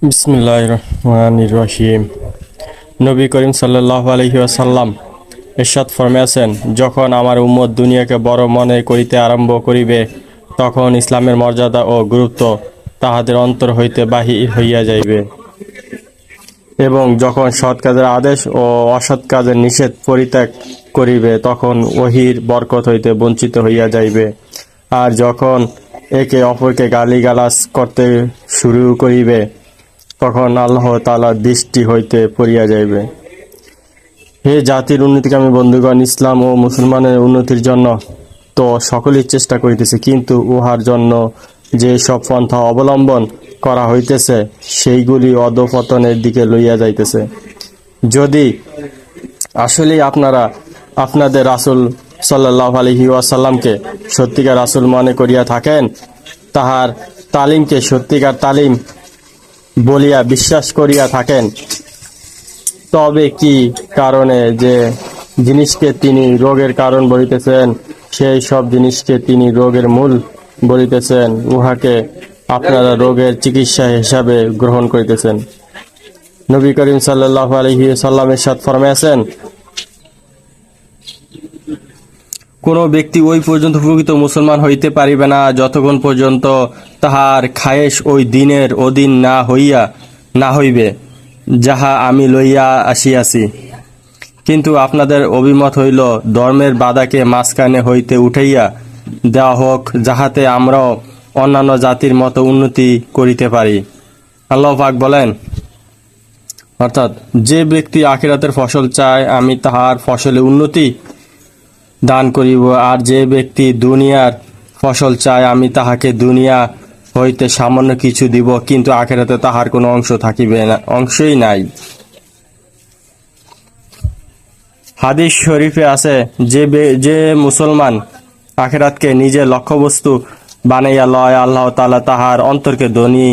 বিসমিল্লাহির রহমানির রহিম। নবী করিম সাল্লাল্লাহু আলাইহি ওয়াসাল্লাম ইরশাদ ফরমাইয়াছেন, যখন আমার উম্মত দুনিয়াকে বড় মনে করিতে আরম্ভ করিবে, তখন ইসলামের মর্যাদা ও গুরুত্ব তাহাদের অন্তর হইতে বাহির হইয়া যাইবে এবং যখন সৎ কাজের আদেশ ও অসৎ কাজের নিষেধ পরিত্যাগ করিবে, তখন ওহীর বরকত হইতে বঞ্চিত হইয়া যাইবে। আর যখন একে অপরকে গালিগালাজ করতে শুরু করিবে, তখন আল্লাহ তাআলার দৃষ্টি হইতে পড়িয়া যাইবে। হে জাতির উন্নতিকামী বন্ধুগণ, ইসলাম ও মুসলমানের উন্নতির জন্য তো সকলেই চেষ্টা করিতেছে, কিন্তু উহার জন্য যে সব পন্থা অবলম্বন করা হইতেছে, সেইগুলি অধঃপতনের দিকে লইয়া যাইতেছে। যদি আসলেই আপনারা আপনাদের রাসূল সাল্লাল্লাহু আলাইহি ওয়াসাল্লামকে সত্যিকার রাসূল মনে করিয়া থাকেন, তাহার তালিমকে সত্যিকার তালিম বলিয়া বিশ্বাস করিয়া থাকেন, তবে কি কারণে যে জিনিসকে তিনি রোগের কারণ বলিতেছেন, সেই সব জিনিসকে তিনি রোগের মূল বলিতেছেন, উহাকে আপনারা রোগের চিকিৎসা হিসাবে গ্রহণ করিতেছেন। নবী করিম সাল্লাল্লাহু আলাইহি ওয়াসাল্লাম ইরশাদ ফরমাইয়াছেন, কোন ব্যক্তি ওই পর্যন্ত প্রকৃত মুসলমান হইতে পারিবে না যতক্ষণ পর্যন্ত তাহার খায়েশ ওই দিনের অধীন না হইবে যাহা আমি লইয়া আসিয়াছি। কিন্তু আপনাদের অভিমত হইল, ধর্মের বাধাকে মাঝখানে হইতে উঠাইয়া দেওয়া হোক, যাহাতে আমরাও অন্যান্য জাতির মতো উন্নতি করিতে পারি। আল্লাহ পাক বলেন, অর্থাৎ যে ব্যক্তি আখিরাতের ফসল চায়, আমি তাহার ফসলে উন্নতি দান করিব, আর যে ব্যক্তি দুনিয়ার ফসল চায়, আমি তাহাকে দুনিয়া হইতে সামান্য কিছু দিব, কিন্তু আখিরাতে তাহার কোনো অংশই নাই। হাদিস শরীফে আছে, যে মুসলমান আখিরাতকে নিজের লক্ষ্যবস্তু বানাইয়া লয়, আল্লাহ তাআলা তাহার অন্তরকে ধনী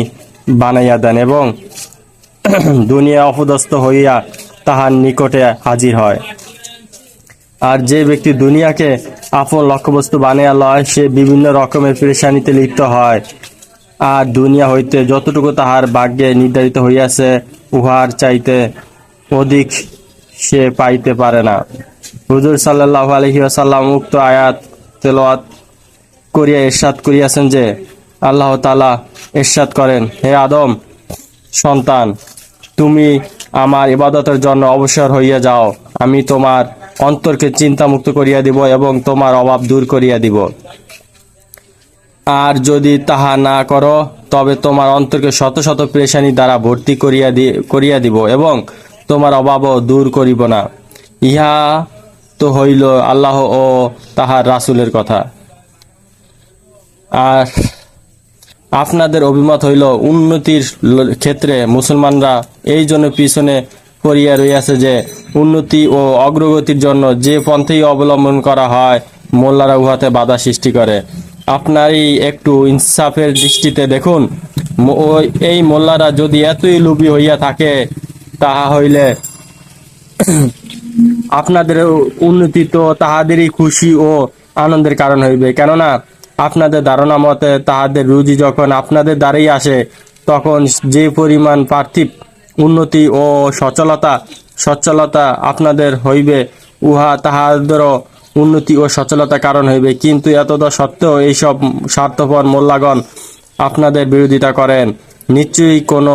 বানাইয়া দেন এবং দুনিয়া অপদস্থ হইয়া তাহার নিকটে হাজির হয়। আর যে ব্যক্তি দুনিয়াকে আপন লক্ষ্যবস্তু বানাইয়া লয়, সে বিভিন্ন রকমের পেরেশানিতে লিপ্ত হয়, আর দুনিয়া হইতে যতটুকু তাহার ভাগ্যে নির্ধারিত হইয়াছে, উহার চাইতে অধিক সে পাইতে পারে না। হুজুর সাল্লাল্লাহু আলাইহি ওয়াসাল্লাম উক্ত আয়াত তেলাওয়াত করিয়া ইরশাদ করিয়াছেন যে, আল্লাহ তাআলা ইরশাদ করেন, হে আদম সন্তান, তুমি আমার ইবাদতের জন্য অবসর হইয়া যাও, আমি তোমার অন্তরকে চিন্তামুক্ত করিয়া দিব এবং তোমার অভাব দূর করিয়া দিব। আর যদি তাহা না করো, তবে তোমার অন্তরকে শত শত পেরেশানি দ্বারা ভর্তি করিয়া দিব এবং তোমার অভাবও দূর করিব না। ইহা তো হইল আল্লাহ ও তাহার রাসূলের কথা। আর আপনাদের অভিমত হইল, উন্নতির ক্ষেত্রে মুসলমানরা এই জন্য পিছনে পড়িয়া রইয়াছে যে, উন্নতি ও অগ্রগতির জন্য যে পন্থাই অবলম্বন করা হয়, মোল্লারা উহাতে বাধা সৃষ্টি করে। আপনারই একটু ইনসাফের দৃষ্টিতে দেখুন, এই মোল্লারা যদি এতই লোভী হইয়া থাকে, তাহা হইলে আপনাদের উন্নতি তো তাহাদেরই খুশি ও আনন্দের কারণ হইবে। কেননা আপনাদের ধারণা মতে তাহাদের রুজি যখন আপনাদের দ্বারাই আসে, তখন যে পরিমাণ পার্থিব উন্নতি ও সচ্ছলতা আপনাদের হইবে, উহা তাহাদেরও উন্নতি ও সচ্ছলতার কারণ হইবে। কিন্তু এতদ সত্ত্বেও এইসব স্বার্থপর মোল্লাগণ আপনাদের বিরোধিতা করেন। নিশ্চয়ই কোনো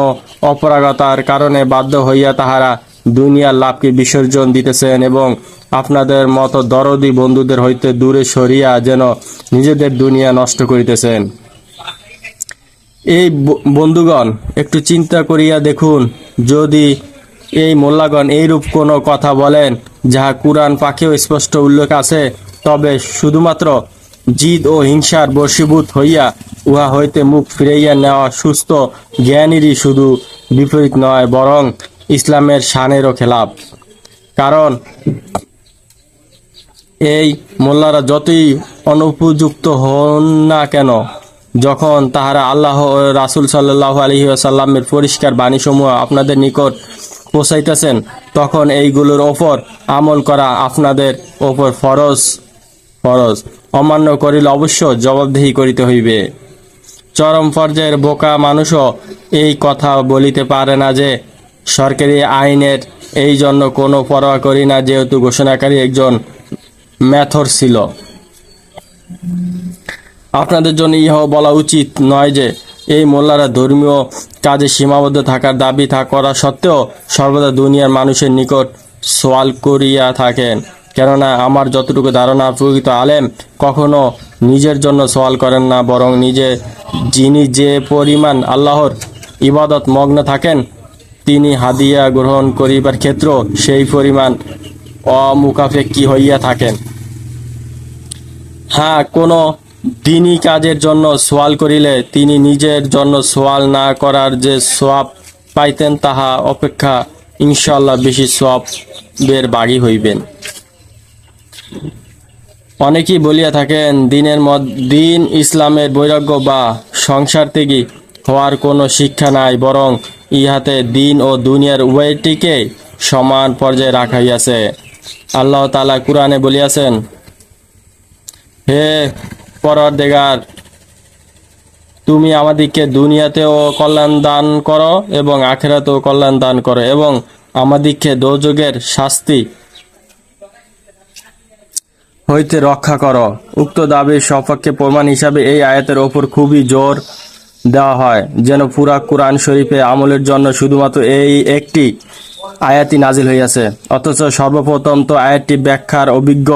অপারগতার কারণে বাধ্য হইয়া তাহারা দুনিয়ার লাভকে বিসর্জন দিতেছেন এবং আপনাদের মতো দরদি বন্ধুদের হইতে দূরে সরিয়া যেন নিজেদের দুনিয়া নষ্ট করিতেছেন। এই বন্ধুগণ, একটু চিন্তা করিয়া দেখুন, যদি এই মোল্লাগণ এইরূপ কোনো কথা বলেন যাহা কুরআন পাকেও স্পষ্ট উল্লেখ আছে, তবে শুধুমাত্র জিদ ও হিংসার বশীভূত হইয়া উহা হইতে মুখ ফিরাইয়া নেওয়া সুস্থ জ্ঞানেরই শুধু বিপরীত নয়, বরং ইসলামের শানেরও খেলাফ। কারণ এই মোল্লারা যতই অনুপযুক্ত হন না কেন, যখন তাহারা আল্লাহ ও রাসূল সাল্লাল্লাহু আলাইহি ওয়াসাল্লামের পরিষ্কার বাণীসমূহ আপনাদের নিকট পৌঁছাইতেছেন, তখন এইগুলোর ওপর আমল করা আপনাদের ওপর ফরজ। অমান্য করিলে অবশ্য জবাবদিহি করিতে হইবে। চরম পর্যায়ের বোকা মানুষও এই কথা বলিতে পারে না যে সরকারি আইনের এই জন্য কোনো পরোয়া করি না, যেহেতু ঘোষণাকারী একজন ম্যাথর ছিল। আপনাদের জন্য ইহাও বলা উচিত নয় যে এই মোল্লারা ধর্মীয় কাজে সীমাবদ্ধ থাকার দাবি করা সত্ত্বেও সর্বদা দুনিয়ার মানুষের নিকট সওয়াল করিয়া থাকেন। কেননা আমার যতটুকু ধারণা, প্রকৃত আলেম কখনো নিজের জন্য সওয়াল করেন না, বরং যিনি যে পরিমাণ আল্লাহর ইবাদত মগ্ন থাকেন, তিনি হাদিয়া গ্রহণ করিবার ক্ষেত্র সেই পরিমাণ অমুখাপেক্ষী হইয়া থাকেন। হ্যাঁ, কোনো দিনই কাজের জন্য সওয়াল করিলে তিনি নিজের জন্য সওয়াল না করার যে সওয়াব পাইতেন, তাহা অপেক্ষা ইনশাআল্লাহ বেশি সওয়াবের ভাগী হইবেন। অনেকেই বলিয়া থাকেন দিন ইসলামের বৈরাগ্য বা সংসার ত্যাগী হওয়ার কোনো শিক্ষা নাই, বরং ইহাতে দিন ও দুনিয়ার উভয়টিকে সমান পর্যায়ে রাখা হইয়াছে। আল্লাহ তাআলা কুরআনে বলিয়াছেন, হে পরওয়ারদিগার, তুমি আমাদিগকে দুনিয়াতেও কল্যাণ দান করো এবং আখিরাতেও কল্যাণ দান করো এবং আমাদিগকে দোজখের শাস্তি হইতে রক্ষা করো। উক্ত দাবির সপক্ষে প্রমাণ হিসাবে এই আয়াতের ওপর খুবই জোর দেওয়া হয়, যেন পুরা কুরআন শরীফে আমলের জন্য শুধুমাত্র এই একটি আয়াতই নাজিল হইয়াছে। অথচ সর্বপ্রথম তো আয়াতটি ব্যাখ্যার অভিজ্ঞ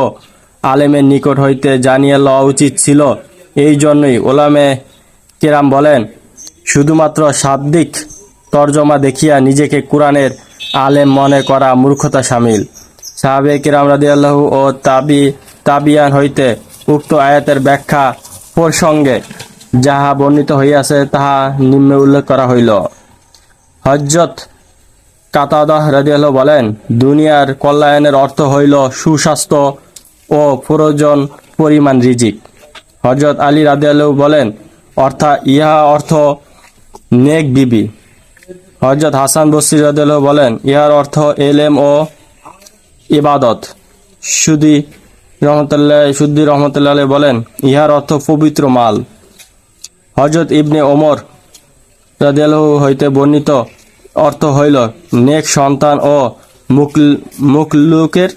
আলেমের নিকট হইতে জানিয়ে লওয়া উচিত ছিল। এই জন্যই উলামে কেরাম বলেন, শুধুমাত্র শাব্দিক তর্জমা দেখিয়া নিজেকে কুরআনের আলেম মনে করা মূর্খতা শামিল। সাহাবে কেরাম রাদিয়াল্লাহু ও তাবিয়ান হইতে উক্ত আয়াতের ব্যাখ্যা প্রসঙ্গে যাহা বর্ণিত হইয়াছে তাহা নিম্নে উল্লেখ করা হইল। হযরত কাতাদাহ রাদিয়াল্লাহু বলেন, দুনিয়ার কল্যাণের অর্থ হইল সুস্বাস্থ্য ও প্রয়োজন পরিমাণ রিজিক। হযরত আলী রাদিয়াল্লাহু বলেন, ইহা অর্থ নেক বিবি। হযরত হাসান বসরি রাদিয়াল্লাহু বলেন, ইহার অর্থ এলেম ও ইবাদত। সুদী রহমতুল্লাহ আলাইহি বলেন, ইহার অর্থ পবিত্র মাল। হযরত ইবনে ওমর রাদিয়াল্লাহু হইতে বর্ণিত অর্থ হইল নেক সন্তান ও মখলুকের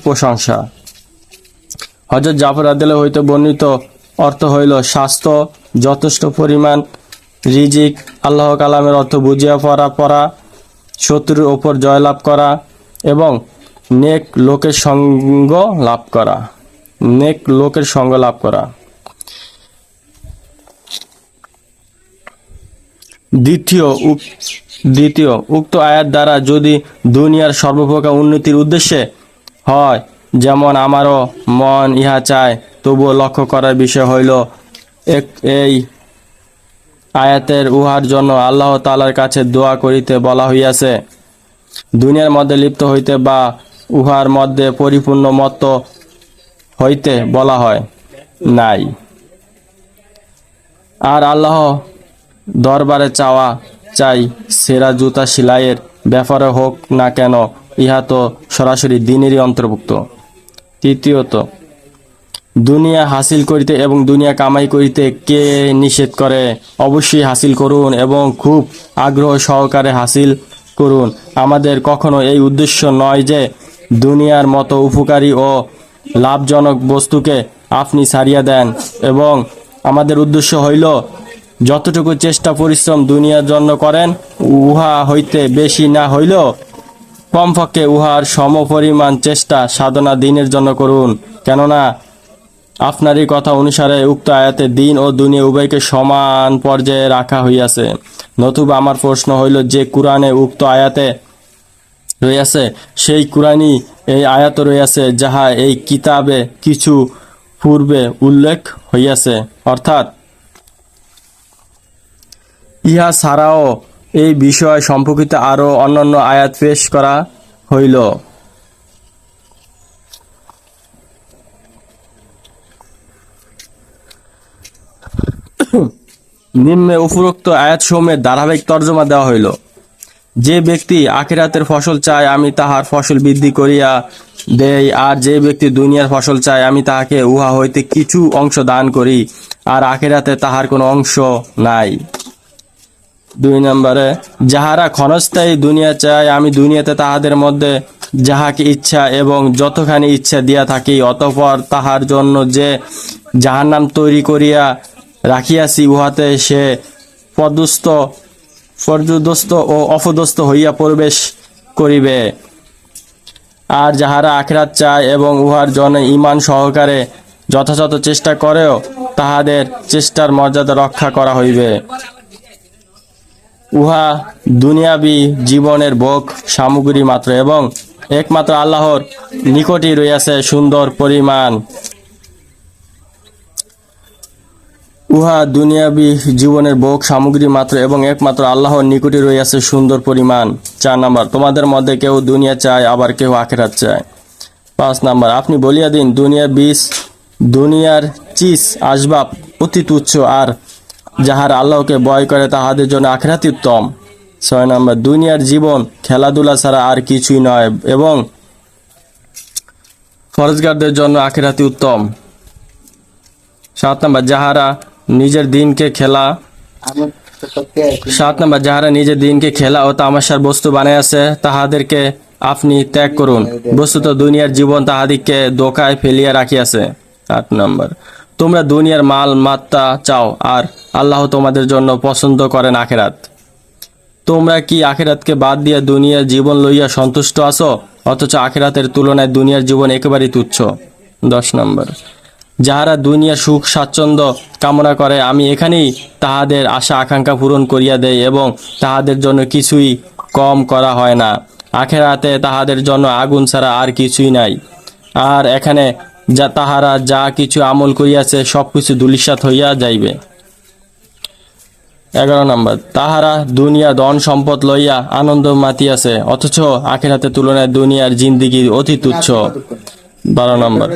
প্রশংসা। হযরত জাফর রাদিয়াল্লাহু হইতে বর্ণিত অর্থ হইল স্বাস্থ্য, যথেষ্ট পরিমাণ রিজিক। আল্লাহ কালামের অর্থ বুঝিয়া পড়া, শত্রুর ওপর জয়লাভ করা এবং নেক লোকের সঙ্গ লাভ করা। দ্বিতীয় উক্ত আয়াত দ্বারা যদি দুনিয়ার সর্বপ্রকার উন্নতির উদ্দেশ্যে হয়, যেমন আমারও মন ইহা চায়, তবুও লক্ষ্য করার বিষয় হইল এই আয়াতের উহার জন্য আল্লাহ তাআলার কাছে দোয়া করিতে বলা হইয়াছে। দুনিয়ার মধ্যে লিপ্ত হইতে বা উহার মধ্যে পরিপূর্ণ মত্ত হইতে বলা হয় নাই। আর আল্লাহ দরবারে চাই সেরা জুতা সেলাইয়ের ব্যাপারে হোক না কেন, ইহা তো সরাসরি দ্বীনেরই অন্তর্ভুক্ত। তৃতীয়ত, দুনিয়া হাসিল করিতে এবং দুনিয়া কামাই করিতে কে নিষেধ করে? অবশ্যই হাসিল করুন এবং খুব আগ্রহ সহকারে হাসিল করুন। আমাদের কখনো এই উদ্দেশ্য নয় যে দুনিয়ার মতো উপকারী ও লাভজনক বস্তুকে আপনি ছাড়িয়া দেন, এবং আমাদের উদ্দেশ্য হইল যতটুকু চেষ্টা পরিশ্রম দুনিয়ার জন্য করেন, উহা হইতে বেশি না হইলেও কমপক্ষে উহার সমপরিমাণ চেষ্টা সাধনা দিনের জন্য করুন। কেননা আপনারই কথা অনুসারে উক্ত আয়াতে দিন ও দুনিয়া উভয়কে সমান পর্যায়ে রাখা হইয়াছে। নতুবা আমার প্রশ্ন হইল, যে কুরআনে উক্ত আয়াতে রইয়াছে সেই কুরআনই এই আয়াত রইয়াছে, যাহা এই কিতাবে কিছু পূর্বে উল্লেখ হইয়াছে, অর্থাৎ ইহা ছাড়াও এই বিষয় সম্পর্কিত আরো অন্যান্য আয়াত পেশ করা হইল। নিম্নে উপরোক্ত আয়াতসমূহের ধারাবাহিক তর্জমা দেওয়া হইল। যে ব্যক্তি আখিরাতের ফসল চায় আমি তাহার ফসল বৃদ্ধি করিয়া দেই, আর যে ব্যক্তি দুনিয়ার ফসল চায় আমি তাহাকে উহা হইতে কিছু অংশ দান করি, আর আখিরাতে তাহার কোনো অংশ নাই। 2 নম্বরে, যাহারা ক্ষণস্থায়ী দুনিয়া চায় আমি দুনিয়াতে তাহাদের মধ্যে যাহাকে ইচ্ছা এবং যতখানি ইচ্ছা দিয়া থাকি, অতঃপর তাহার জন্য যে জাহান্নাম তৈরি করিয়া রাখিয়াছি উহাতে সে পর্যুদস্ত ও অপদস্থ হইয়া প্রবেশ করিবে। আর যাহারা আখিরাত চায় এবং উহার জন্য ঈমান সহকারে যথাযথ চেষ্টা করেও তাহাদের চেষ্টার মর্যাদা রক্ষা করা হইবে। উহা দুনিয়াবী জীবনের ভোগ সামগ্রী মাত্র এবং একমাত্র আল্লাহর নিকটই রইয়াছে সুন্দর পরিমাণ। উহা দুনিয়াবী জীবনের ভোগ সামগ্রী মাত্র এবং একমাত্র আল্লাহর নিকটই রইয়াছে সুন্দর পরিমাণ। 4 নম্বর, তোমাদের মধ্যে কেউ দুনিয়া চায় আবার কেউ আখিরাত চায়। 5 নম্বর, আপনি বলিয়া দিন দুনিয়ার চিজ আসবাব অতি তুচ্ছ, আর যাহার আল্লাহকে ভয় করে তাহাদের জন্য আখিরাতই উত্তম। 6 নম্বর, দুনিয়ার জীবন খেলাধুলা ছাড়া আর কিছুই নয় এবং ফরজগারদের জন্য আখিরাতই উত্তম। 7 নম্বর, যাহারা নিজের দিনকে খেলা ও তামাশার বস্তু বানাইয়াছে তাহাদেরকে আপনি ত্যাগ করুন, বস্তুত দুনিয়ার জীবন তাহাদিগকে ধোঁকায় ফেলিয়া রাখিয়াছে। 8 নম্বর, তোমরা দুনিয়ার মাল মাত্তা চাও আর আল্লাহ তোমাদের জন্য পছন্দ করেন আখিরাত। তোমরা কি আখিরাতকে বাদ দিয়া দুনিয়ার জীবন লইয়া সন্তুষ্ট আছো, অথচ আখিরাতের তুলনায় দুনিয়ার জীবন একেবারেই তুচ্ছ। 10 নম্বর, যাহারা দুনিয়ার সুখ স্বাচ্ছন্দ্য কামনা করে আমি এখানেই তাহাদের আশা আকাঙ্ক্ষা পূরণ করিয়া দেই এবং তাহাদের জন্য কিছুই কম করা হয় না। আখিরাতে তাহাদের জন্য আগুন ছাড়া আর কিছুই নাই, আর এখানে তাহারা যা কিছু আমল করিয়াছে সব কিছু ধূলিসাৎ হইয়া যাইবে। 11 নম্বর, তাহারা দুনিয়া ধন সম্পদ লইয়া আনন্দ মাতিয়াছে, অথচ আখিরাতের তুলনায় দুনিয়ার জিন্দিগি অতি তুচ্ছ। 12 নম্বর,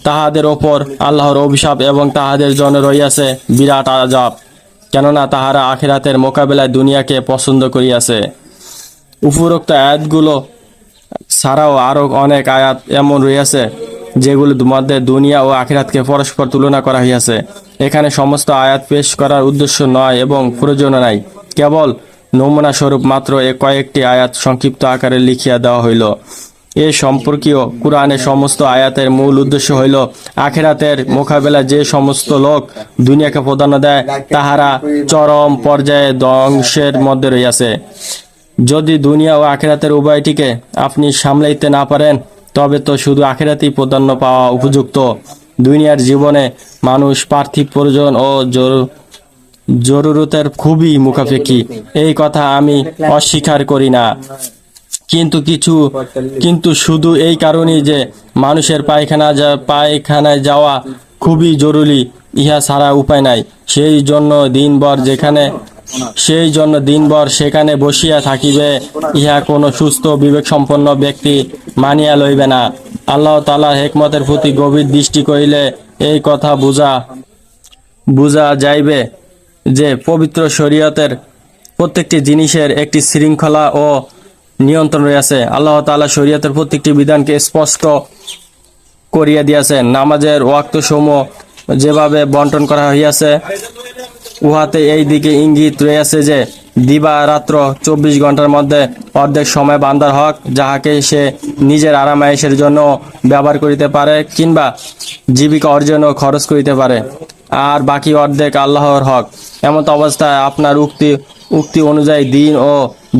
তাহাদের ওপর আল্লাহর অভিশাপ এবং তাহাদের জন্য রইয়াছে বিরাট আযাব, কেননা তাহারা আখিরাতের মোকাবেলায় দুনিয়াকে পছন্দ করিয়াছে। উপরোক্ত আয়াতগুলো ছাড়াও আরো অনেক আয়াত এমন রইয়াছে যেগুলোর মধ্যে দুনিয়া ও আখিরাতকে পরস্পর তুলনা করা হইয়াছে। এখানে সমস্ত আয়াত পেশ করার উদ্দেশ্য নয় এবং প্রয়োজন নাই, কেবল নমুনা স্বরূপ মাত্র কয়েকটি আয়াত সংক্ষিপ্ত আকারে লিখিয়া দেওয়া হইল। এ সম্পর্কীয় কুরআনের সমস্ত আয়াতের মূল উদ্দেশ্য হইল আখিরাতের মোকাবেলায় যে সমস্ত লোক দুনিয়াকে প্রাধান্য দেয় তাহারা চরম পর্যায়ে ধ্বংসের মধ্যে রইয়াছে। যদি দুনিয়া ও আখিরাতের উভয়টিকে আপনি সামলাইতে না পারেন তবে তো শুধু আখিরাতেই প্রাধান্য পাওয়া উপযুক্ত। দুনিয়ার জীবনে মানুষ পার্থিব প্রয়োজন ও জরুরতের খুবই মুখাপেক্ষী, এই কথা আমি অস্বীকার করি না, কিন্তু শুধু এই কারণেই যে মানুষের পায়খানায় যাওয়া খুবই জরুরি, ইহা ছাড়া উপায় নাই, সেই জন্য দিনভর সেখানে বসিয়া থাকিবে, ইহা কোনো সুস্থ বিবেকসম্পন্ন ব্যক্তি মানিয়া লইবে না। আল্লাহ তাআলার হিকমতের প্রতি গভীর দৃষ্টি করিলে এই কথা বুঝা যাইবে যে পবিত্র শরীয়তের প্রত্যেকটি জিনিসের একটি শৃঙ্খলা ও নিয়ন্ত্রণ রয়েছে। আল্লাহ তাআলা শরীয়তের প্রত্যেকটি বিধানকে স্পষ্ট করিয়া দিয়েছেন। নামাজের ওয়াক্ত সমূহ যেভাবে বন্টন করা হইয়াছে উহাতে এই দিকে ইঙ্গিত রয়েছে যে দিবা রাত্র 24 ঘন্টার মধ্যে অর্ধেক সময় বান্দার হক, যাহাকে সে নিজের আরামায়েশের জন্য ব্যবহার করিতে পারে কিংবা জীবিকা অর্জনও খরচ করিতে পারে, আর বাকি অর্ধেক আল্লাহর হক। এমত অবস্থায় আপনার উক্তি অনুযায়ী দিন ও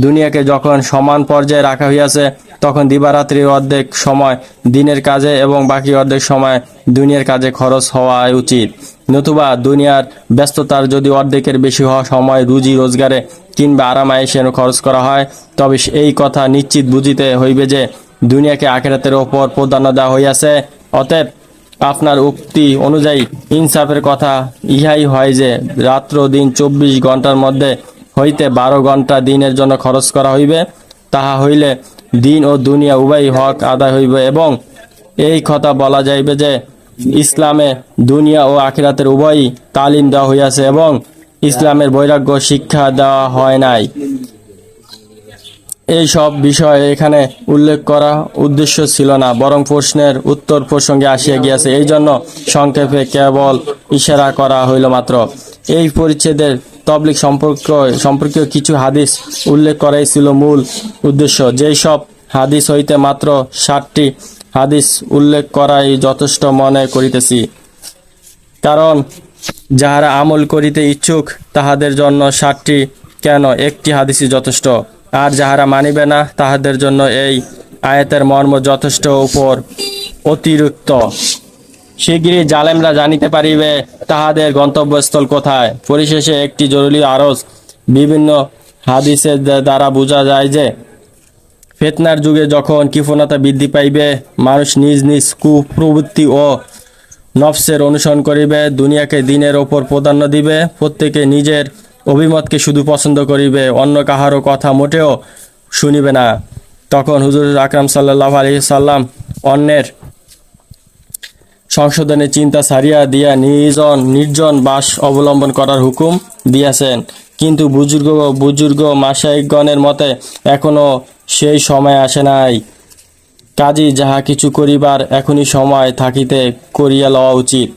দুনিয়াকে যখন সমান পর্যায়ে রাখা হইয়াছে তখন দিবারাত্রির অর্ধেক সময় দিনের কাজে এবং বাকি অর্ধেক সময় দুনিয়ার কাজে খরচ হওয়া উচিত। নতুবা দুনিয়ার ব্যস্ততার যদি অর্ধেকের বেশি হওয়া সময় রুজি রোজগারে কিংবা আরামায়েশে খরচ করা হয় তবে এই কথা নিশ্চিত বুঝিতে হইবে যে দুনিয়াকে আখিরাতের ওপর প্রাধান্য দেওয়া হইয়াছে। অতএব আপনার উক্তি অনুযায়ী ইনসাফের কথা ইহাই হয় যে রাত্র দিন 24 ঘন্টার মধ্যে হইতে 12 ঘন্টা দিনের জন্য খরচ করা হইবে। তাহা হইলে দিন ও দুনিয়া উভয় হক আদায় হইবে এবং এই কথা বলা যাইবে যে ইসলামে দুনিয়া ও আখিরাতের উভয়ই তালিম দেওয়া হইয়াছে এবং ইসলামের বৈরাগ্য শিক্ষা দেওয়া হয় নাই। এই সব বিষয় এখানে উল্লেখ করা উদ্দেশ্য ছিল না, বরং প্রশ্নের উত্তর প্রসঙ্গে আসিয়া গিয়াছে, এই জন্য সংক্ষেপে কেবল ইশারা করা হইল মাত্র। এই পরিচ্ছেদের তবলিগ সম্পর্কীয় কিছু হাদিস উল্লেখ করাই ছিল মূল উদ্দেশ্য। যেই সব হাদিস হইতে মাত্র 60টি হাদিস উল্লেখ করাই যথেষ্ট মনে করিতেছি। কারণ যাহারা আমল করিতে ইচ্ছুক তাহাদের জন্য 60টি কেন, একটি হাদিসই যথেষ্ট। আর যাহারা মানিবে না তাহাদের জন্য এই আয়াতের মর্ম যথেষ্ট উপর অতিরিক্ত। শিগগিরই জালেমরা জানিতে পারিবে তাহাদের গন্তব্যস্থল কোথায়। পরিশেষে একটি জরুরি আরজ, বিভিন্ন হাদিসের দ্বারা বোঝা যায় যে ফিতনার যুগে যখন কৃপণতা বৃদ্ধি পাইবে, মানুষ নিজ নিজ কুপ্রবৃত্তি ও নফসের অনুসরণ করিবে, দুনিয়াকে দিনের ওপর প্রাধান্য দিবে, প্রত্যেকে নিজের অভিমতকে শুধু পছন্দ করিবে, অন্য কাহারও কথা মোটেও শুনিবে না। তখন হুজুর আকরাম সাল্লাল্লাহু আলাইহি সাল্লাম অন্যের সংশোধনের চিন্তা ছাড়িয়া দিয়া নির্জন বাস অবলম্বন করার হুকুম দিয়াছেন। কিন্তু বুজুর্গ মাশায়েখগণের মতে এখনো সেই সময় আসে নাই। কাজী যাহা কিছু করিবার এখনই সময় থাকিতে করিয়া লওয়া উচিত।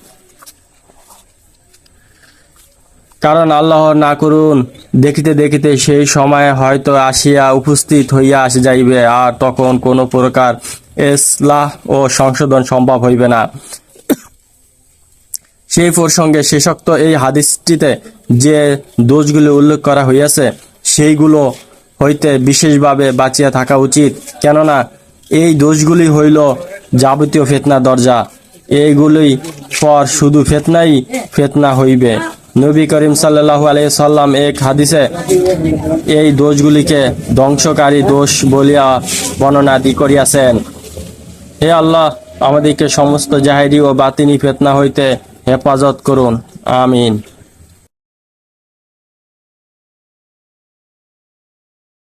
কারণ আল্লাহ না করুন দেখিতে দেখিতে সেই সময় হয়তো আসিয়া উপস্থিত হইয়া যাইবে, আর তখন কোনো প্রকার ইসলাহ ও সংশোধন সম্ভব হইবে না। সেই প্রসঙ্গে শেষোক্ত এই হাদিসটিতে যে দোষগুলি উল্লেখ করা হইয়াছে সেইগুলো হইতে বিশেষভাবে বাঁচিয়া থাকা উচিত, কেননা এই দোষগুলি হইল যাবতীয় ফিতনার দরজা। এইগুলি পর শুধু ফিতনা হইবে। নবী করিম সাল্লাল্লাহু আলাইহি সাল্লাম এক হাদিসে এই দোষগুলিকে ধ্বংসকারী দোষ বলিয়া বর্ণনা করিয়াছেন। হে আল্লাহ, আমাদেরকে সমস্ত জাহেরি ও বাতিনি ফিতনা হইতে হেফাজত করুন, আমিন।